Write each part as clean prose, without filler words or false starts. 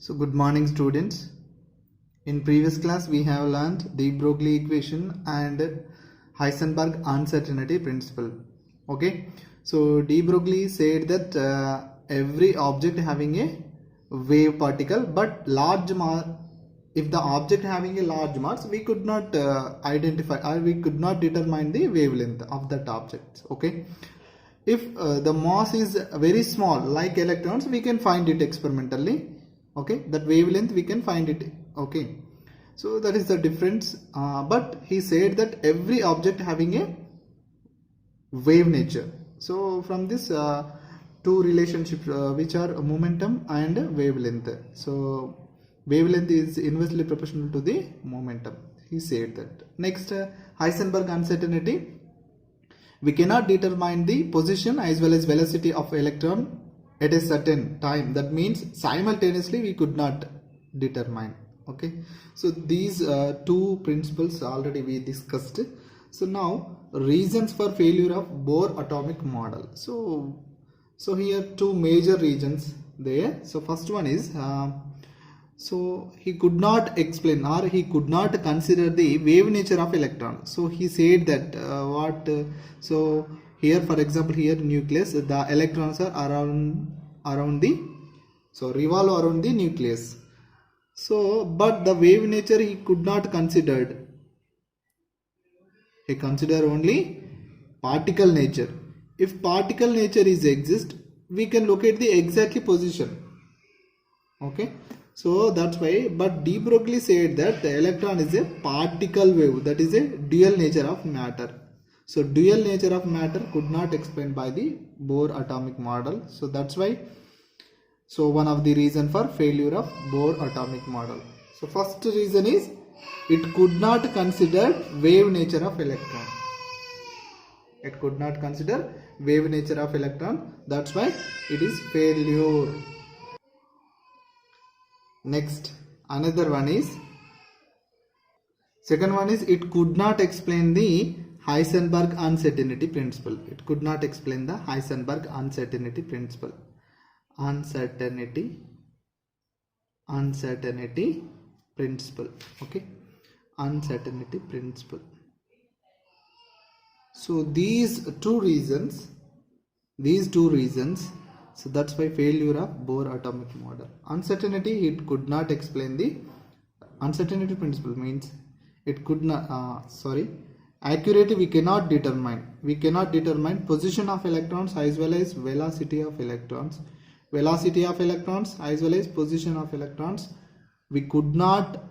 So good morning students. In previous class we have learned de Broglie equation and Heisenberg uncertainty principle. Okay. So de Broglie said that every object having a wave particle but large mass, if the object having a large mass we could not identify or we could not determine the wavelength of that object. Okay. If the mass is very small like electrons, we can find it experimentally. Okay, that wavelength we can find it. Okay, so that is the difference. But he said that every object having a wave nature. So from this two relationships which are momentum and wavelength. So wavelength is inversely proportional to the momentum. He said that. Next, Heisenberg uncertainty. We cannot determine the position as well as velocity of electron at a certain time. That means simultaneously we could not determine. Okay, so these two principles already we discussed. So now reasons for failure of Bohr atomic model. So here two major reasons there. So first one is so he could not explain or he could not consider the wave nature of electron. So he said that so here for example here nucleus, the electrons are around the revolve around the nucleus. So but the wave nature he could not considered. He considered only particle nature. If particle nature is exist, we can locate the exactly position. Okay, so that's why, but de Broglie said that the electron is a particle wave, that is a dual nature of matter. So dual nature of matter could not explained by the Bohr atomic model. So that's why, so one of the reason for failure of Bohr atomic model. So first reason is it could not consider wave nature of electron. It could not consider wave nature of electron. That's why it is failure. Next, another one is, second one is it could not explain the Heisenberg uncertainty principle. It could not explain the Heisenberg uncertainty principle. Uncertainty principle. Okay, uncertainty principle. So these two reasons, so that's why failure of Bohr atomic model. Uncertainty, it could not explain the uncertainty principle, means it could not accurately we cannot determine position of electrons as well as velocity of electrons as well as position of electrons. We could not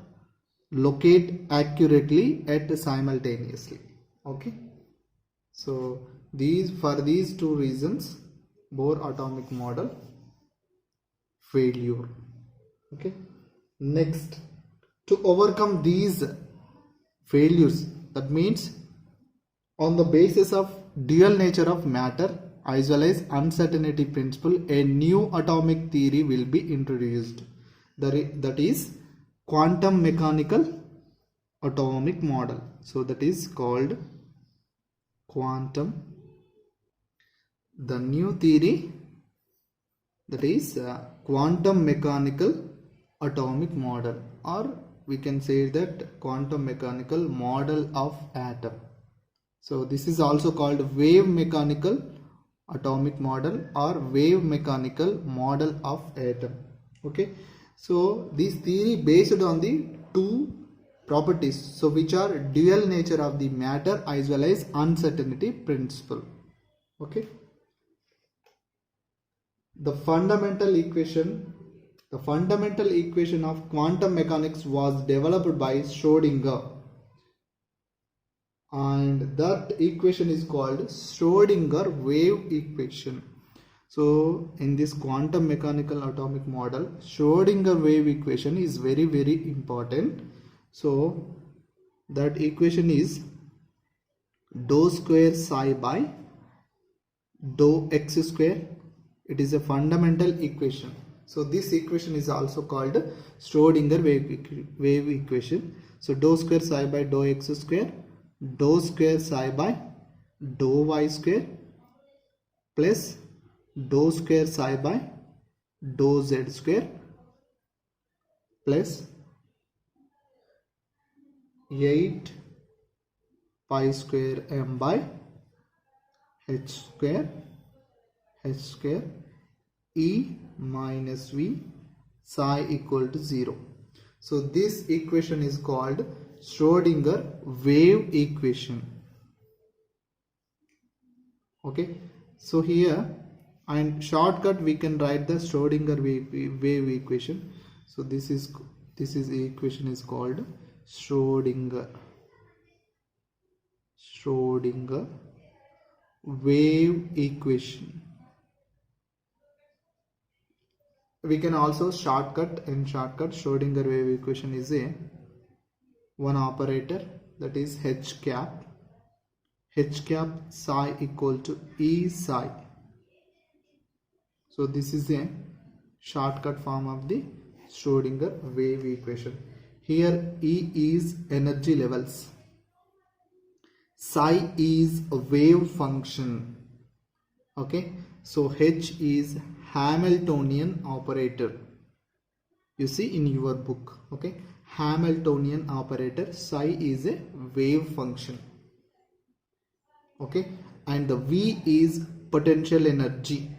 locate accurately at simultaneously. Okay, so for these two reasons Bohr atomic model failure. Okay, next, to overcome these failures, that means on the basis of dual nature of matter as well as uncertainty principle, a new atomic theory will be introduced. That is quantum mechanical atomic model. So that is called the new theory, that is quantum mechanical atomic model, or we can say that quantum mechanical model of atom. So this is also called wave mechanical atomic model or wave mechanical model of atom. Okay, so this theory based on the two properties, so which are dual nature of the matter as well as uncertainty principle. Okay, the fundamental equation of quantum mechanics was developed by Schrödinger, and that equation is called Schrödinger wave equation. So in this quantum mechanical atomic model, Schrödinger wave equation is very important. So that equation is dou square psi by dou x square. It is a fundamental equation. So this equation is also called Schrödinger wave equation. So dou square psi by dou x square, dou square psi by dou y square plus dou square psi by dou z square plus 8 pi square m by h square E minus V psi equal to 0. So this equation is called Schrodinger wave equation. Okay, so here and shortcut we can write the Schrodinger wave equation. So this equation is called Schrodinger wave equation. We can also shortcut Schrodinger wave equation is a one operator, that is h cap psi equal to E psi. So this is a shortcut form of the Schrodinger wave equation. Here E is energy levels, psi is a wave function. Okay, so H is Hamiltonian operator, you see in your book. Okay, Hamiltonian operator, psi is a wave function. Okay, and the V is potential energy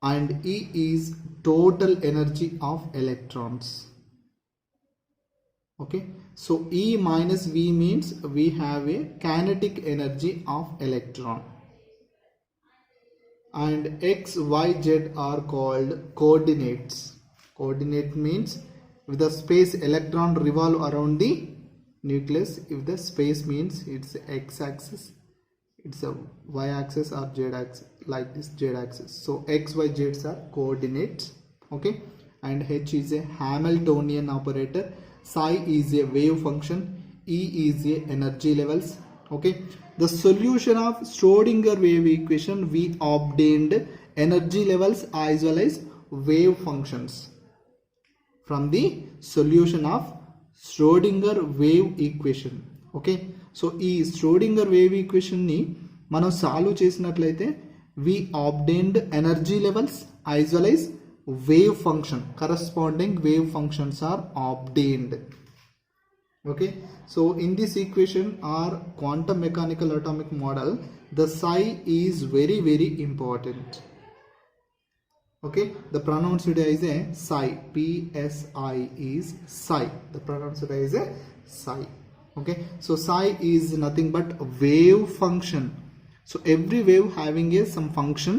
and E is total energy of electrons. Okay, so E minus V means we have a kinetic energy of electron, and X, Y, Z are called coordinates. Coordinate means if the space electron revolve around the nucleus, if the space means it's X axis, it's a Y axis or Z axis, like this Z axis. So X, Y, Z are coordinates. Okay, and H is a Hamiltonian operator, psi is a wave function, E is a energy levels. Okay, the solution of Schrodinger wave equation, we obtained energy levels as well as wave functions from the solution of Schrodinger wave equation. Okay, so ఈ Schrodinger wave equation ని మనం solve చేసినట్లయితే we obtained energy levels as well as wave function, corresponding wave functions are obtained. Okay, so in this equation or quantum mechanical atomic model, the psi is very important. Okay, the pronounced as a psi, psi is psi, the pronounced as a psi. Okay, so psi is nothing but a wave function. So every wave having a some function.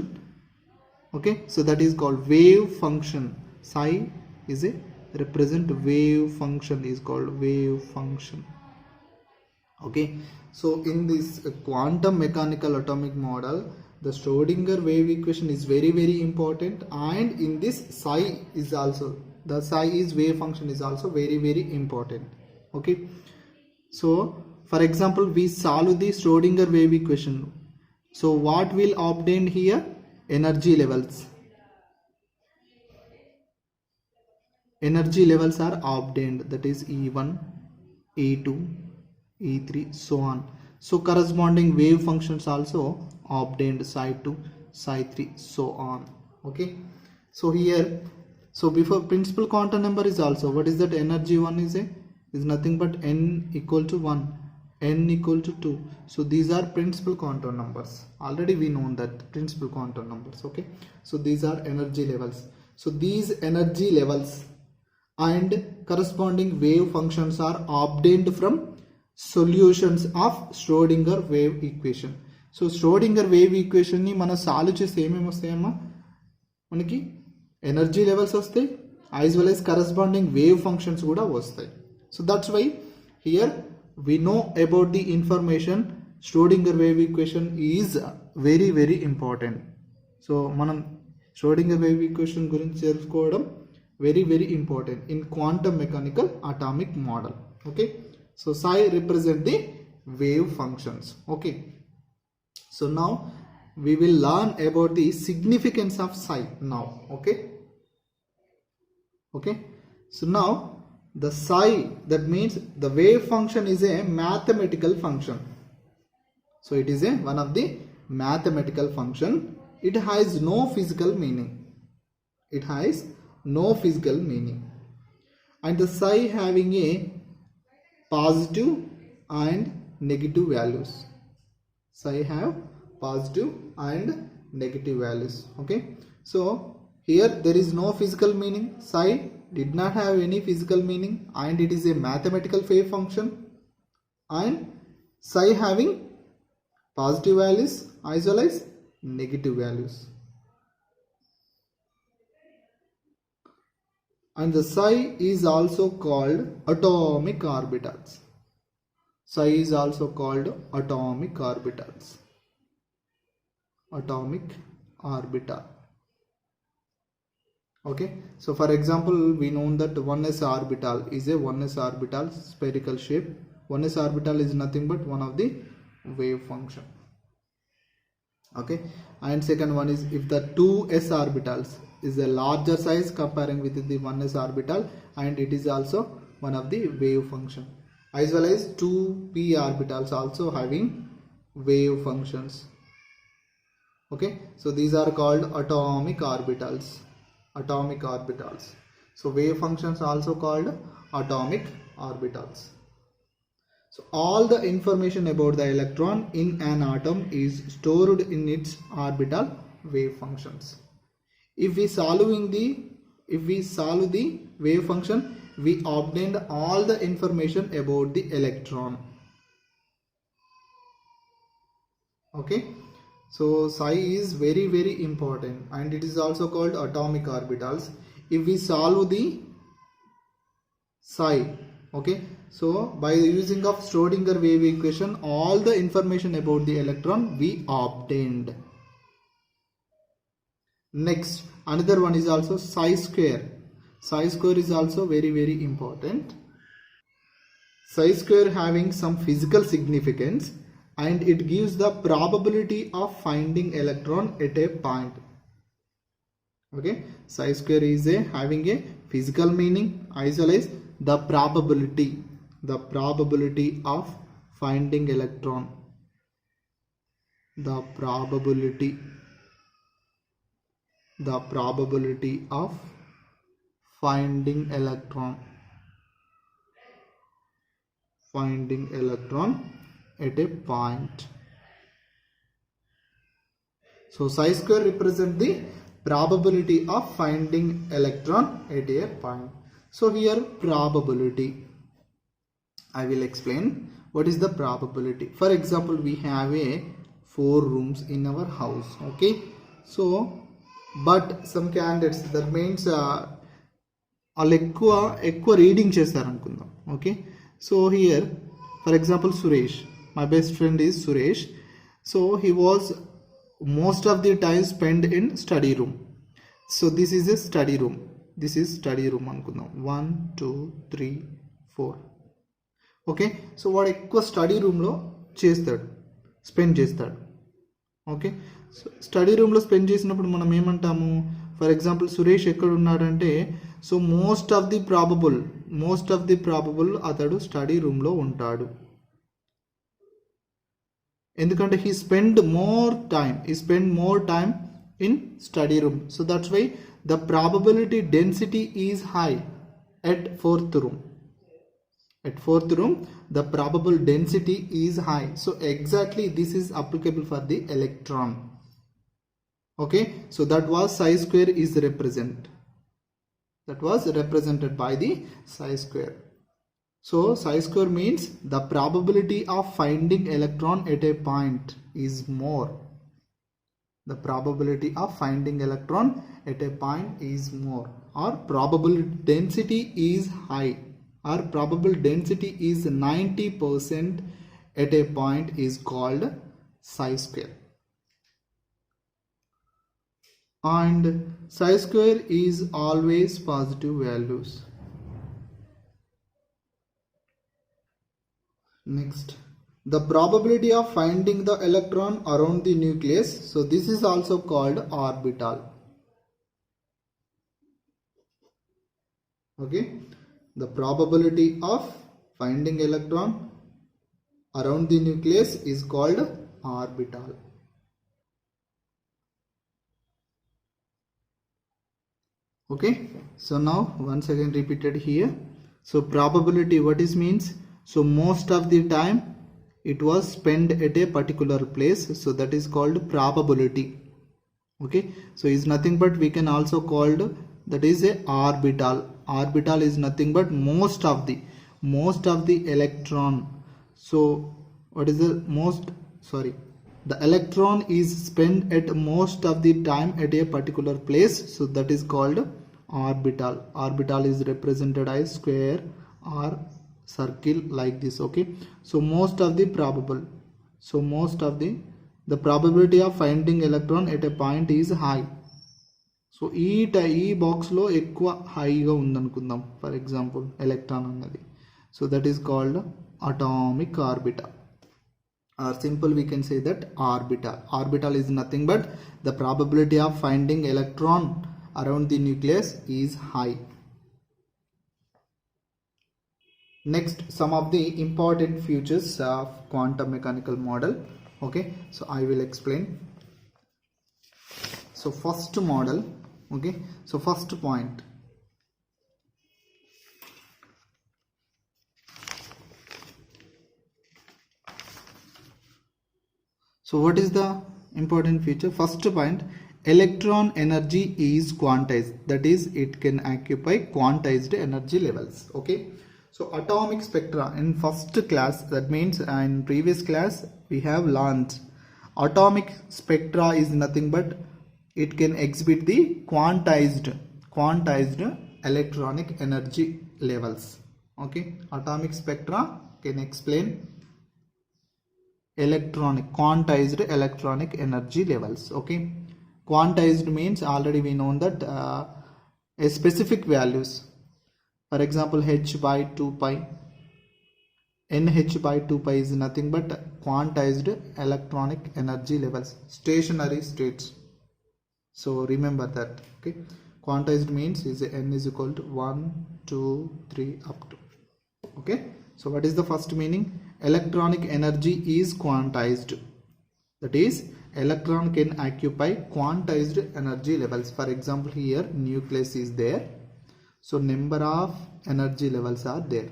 Okay, so that is called wave function. Psi is a represent wave function, is called wave function. Okay, so in this quantum mechanical atomic model, the Schrodinger wave equation is very important, and in this psi is also, the psi is wave function is also very important. Okay, so for example we solve the Schrodinger wave equation. So what will obtain here? Energy levels. Energy levels are obtained, that is E1, E2, E3, so on. So corresponding wave functions also obtained, psi 2, psi 3, so on. Okay, so here, so before principal quantum number is also, what is that? Energy 1 is nothing but n equal to 1, n equal to 2. So these are principal quantum numbers, already we know that principal quantum numbers. Okay, so these are energy levels. So these energy levels and corresponding wave functions are obtained from solutions of Schrodinger wave equation. So Schrodinger wave equation ni mana solve cheste emem vastayamma, manaki energy levels vastayi as well as corresponding wave functions kuda vastayi. So that's why here we know about the information Schrodinger wave equation is very important. So manam Schrodinger wave equation gurinchi telusukovam very important in quantum mechanical atomic model. Okay, so psi represent the wave functions. Okay, so now we will learn about the significance of psi now. Okay, so now the psi, that means the wave function is a mathematical function. So it is one of the mathematical function. It has no physical meaning. It has no physical meaning. and the psi having a positive and negative values. Psi have positive and negative values. Okay, so here there is no physical meaning. Psi did not have any physical meaning and it is a mathematical wave function, and psi having positive values as well as negative values. And the psi is also called atomic orbitals. Psi is also called atomic orbitals. Atomic orbital. Okay, so for example, we know that 1s orbital is a 1s orbital spherical shape. 1s orbital is nothing but one of the wave function. Okay, and second one is if the 2s orbitals is a larger size comparing with the 1s orbital, and it is also one of the wave function, as well as 2p orbitals also having wave functions. Okay, so these are called atomic orbitals. Atomic orbitals. So wave functions also called atomic orbitals. So all the information about the electron in an atom is stored in its orbital wave functions. If we solve the wave function, we obtained all the information about the electron. Okay, so psi is very, very important, and it is also called atomic orbitals. If we solve the psi, okay, so by using of Schrodinger wave equation, all the information about the electron we obtained. Next, another one is also psi square. Psi square is also very, very important. Psi square having some physical significance, and it gives the probability of finding electron at a point. Okay, psi square is having a physical meaning as well as the probability of finding electron. The probability of finding electron at a point. So psi square represents the probability of finding electron at a point. So here probability, I will explain what is the probability. For example, we have 4 rooms in our house. Okay, so but some candidates, that means వాళ్ళు ఎక్కువ reading చేస్తారు అనుకుందాం. Okay, so here for example Suresh, my best friend is Suresh. So he was most of the time spend in study room. So this is a study room. This is study room అనుకుందాం. 1 2 3 4. Okay, so వాడు ఎక్కువ study రూమ్లో spend చేస్తాడు. Okay, so study రూమ్లో spend చేసినప్పుడు మనం ఏమంటాము, for example Suresh ఎక్కడ ఉన్నాడంటే, so most of the probable అతడు స్టడీ రూమ్లో ఉంటాడు. ఎందుకంటే he spend more time in study room. So that's why the probability density is high at fourth room. At fourth room, the probable density is high. So exactly this is applicable for the electron. Okay, so that was psi square is represented by the psi square. So psi square means the probability of finding electron at a point is more. The probability of finding electron at a point is more, or probable density is high, or probable density is 90% at a point is called psi square. And psi square is always positive values. Next, the probability of finding the electron around the nucleus. So this is also called orbital. Okay, the probability of finding electron around the nucleus is called orbital. Okay, so now once again repeated here. So probability, what is means? So most of the time it was spent at a particular place, so that is called probability. Okay, so is nothing but we can also called that is a orbital. Orbital is nothing but most of the electron. So what is the most, sorry, the electron is spent at most of the time at a particular place, so that is called orbital. Orbital is represented as square or circle like this. Okay, so most of the probable, so most of the probability of finding electron at a point is high. So ఈ బాక్స్లో ఎక్కువ హైగా ఉందనుకుందాం, for example electron అన్నది. So that is called atomic orbital, or simple we can say that orbital. Orbital is nothing but the probability of finding electron around the nucleus is high. Next, some of the important features of quantum mechanical model. Okay, so I will explain. So first model, okay, so first point, so what is the important feature? First point, electron energy is quantized, that is it can occupy quantized energy levels. Okay, so atomic spectra in first class, that means in previous class we have learned atomic spectra is nothing but it can exhibit the quantized electronic energy levels. Okay, atomic spectra can explain quantized electronic energy levels. Okay, quantized means already we know that a specific values, for example h by 2 pi, nh by 2 pi is nothing but quantized electronic energy levels, stationary states. So remember that. Okay, quantized means is n is equal to 1 2 3 up to. Okay, so what is the first meaning? Electronic energy is quantized, that is electron can occupy quantized energy levels. For example, here nucleus is there, so number of energy levels are there.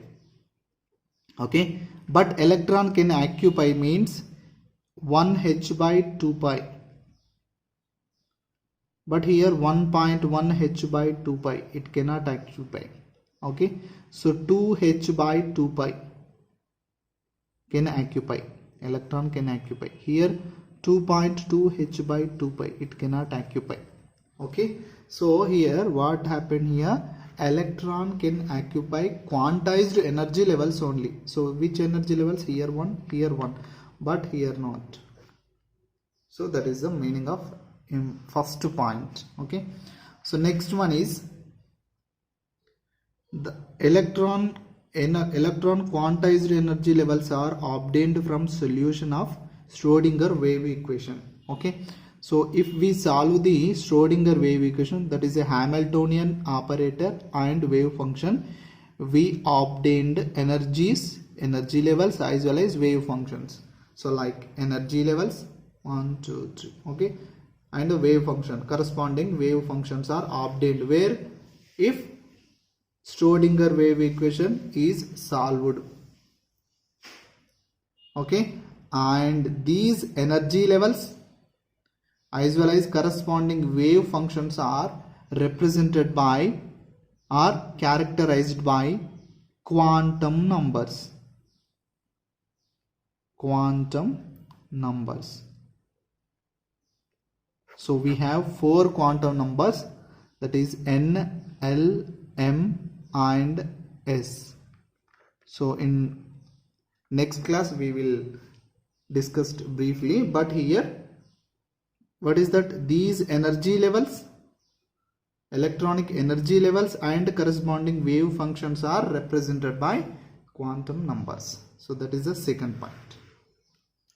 Okay, but electron can occupy means 1h by 2 pi, but here 1.1 h by 2 pi it cannot occupy. Okay, so 2h by 2 pi can occupy, electron can occupy. Here 2.2 h by 2 pi it cannot occupy. Okay, so here what happened here, electron can occupy quantized energy levels only. So which energy levels? Here one, but here not. So that is the meaning of first point. Okay, so next one is the electron quantized energy levels are obtained from solution of Schrödinger wave equation. Okay, so if we solve the Schrödinger wave equation, that is a Hamiltonian operator and wave function, we obtained energy levels as well as wave functions. So like energy levels 1 2 3, okay, and the wave function, corresponding wave functions are obtained where if Schrödinger wave equation is solved. Okay, and these energy levels as well as corresponding wave functions are represented by or characterized by quantum numbers. So we have 4 quantum numbers, that is n, l, m and s. So in next class we will discuss briefly, but here what is that? These energy levels, electronic energy levels and corresponding wave functions are represented by quantum numbers. So that is the second point.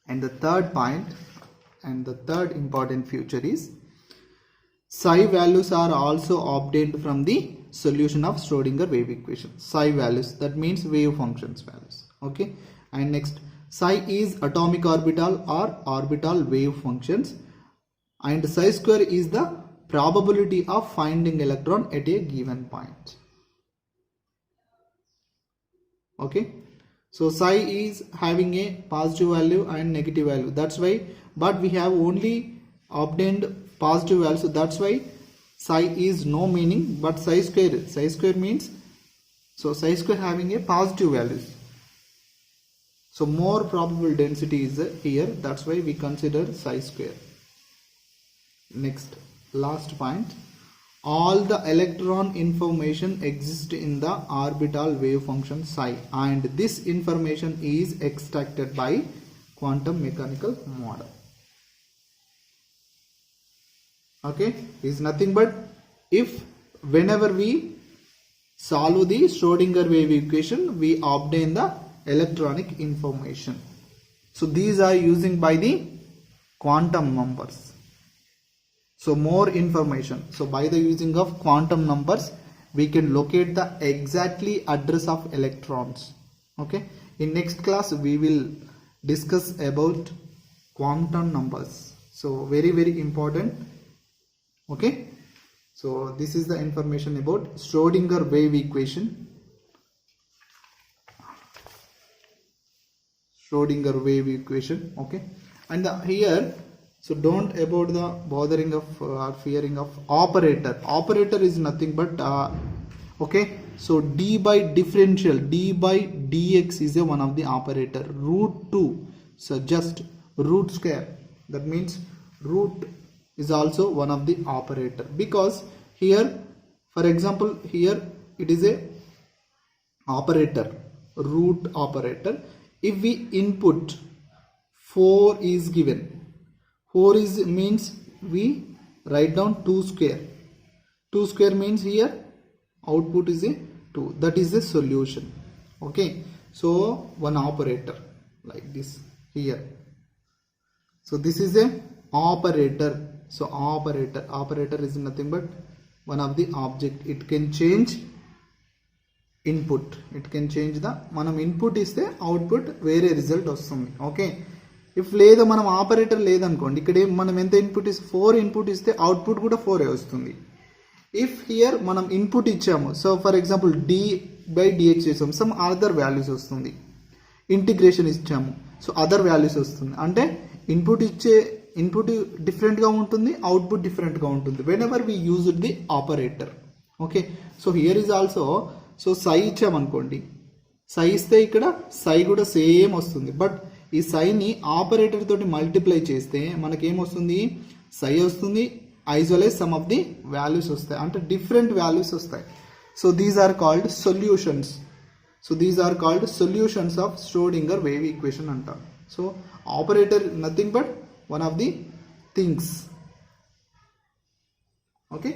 And the third point and the third important feature is psi values are also obtained from the solution of Schrödinger wave equation. Psi values, that means wave functions values. Okay, and next, psi is atomic orbital or orbital wave functions, and psi square is the probability of finding electron at a given point. Okay, so psi is having a positive value and negative value, that's why, but we have only obtained positive value, so that's why psi is no meaning. But psi square means, so psi square having a positive values, so more probable density is here, that's why we consider psi square. Next, last point, all the electron information exists in the orbital wave function psi, and this information is extracted by quantum mechanical model. Okay, is nothing but, if whenever we solve the Schrodinger wave equation, we obtain the electronic information. So these are using by the quantum numbers. So more information. So by the using of quantum numbers, we can locate the exactly address of electrons. Okay. In next class, we will discuss about quantum numbers. So very, very important. Okay. So this is the information about Schrodinger wave equation. Schrodinger wave equation. Okay. And here, so don't about the bothering of or fearing of operator. Operator is nothing but okay. So d by differential, d by dx is a one of the operator. Root 2, so just root square, that means root is also one of the operator, because here, for example, here it is a operator, root operator. If we input 4 is given, 4 is means we write down 2 square. 2 square means here output is a 2. That is the solution. Okay. So one operator like this here. So this is a operator. So operator is nothing but one of the object. It can change input. It can change the manam input iste output వేరే result వస్తుంది. Okay. If లేదా మనం operator లేదనుకోండి, ఇక్కడ మనం ఎంత input ఇస్తే 4 input ఇస్తే అవుట్పుట్ కూడా 4 వస్తుంది. ఇఫ్ హియర్ మనం ఇన్పుట్ ఇచ్చాము, so for example d by dx చేసాము, సమ్ అదర్ వాల్యూస్ వస్తుంది. ఇంటిగ్రేషన్ ఇచ్చాము, సో అదర్ వాల్యూస్ వస్తుంది. అంటే ఇన్పుట్ డిఫరెంట్గా ఉంటుంది, అవుట్పుట్ డిఫరెంట్గా ఉంటుంది whenever we use the operator. Okay. So here is also, so psi ఇచ్చామనుకోండి, సై ఇస్తే ఇక్కడ సై కూడా సేమ్ వస్తుంది. బట్ ఈ సైని ఆపరేటర్ తోటి మల్టిప్లై చేస్తే మనకేమొస్తుంది, సై వస్తుంది, ఐజోలేజ్ సమ్ ఆఫ్ ది వాల్యూస్ వస్తాయి, అంటే డిఫరెంట్ వాల్యూస్ వస్తాయి. So these are called solutions. So these are called solutions of Schrodinger wave equation అంటారు. So operator nothing but one of the things. Okay.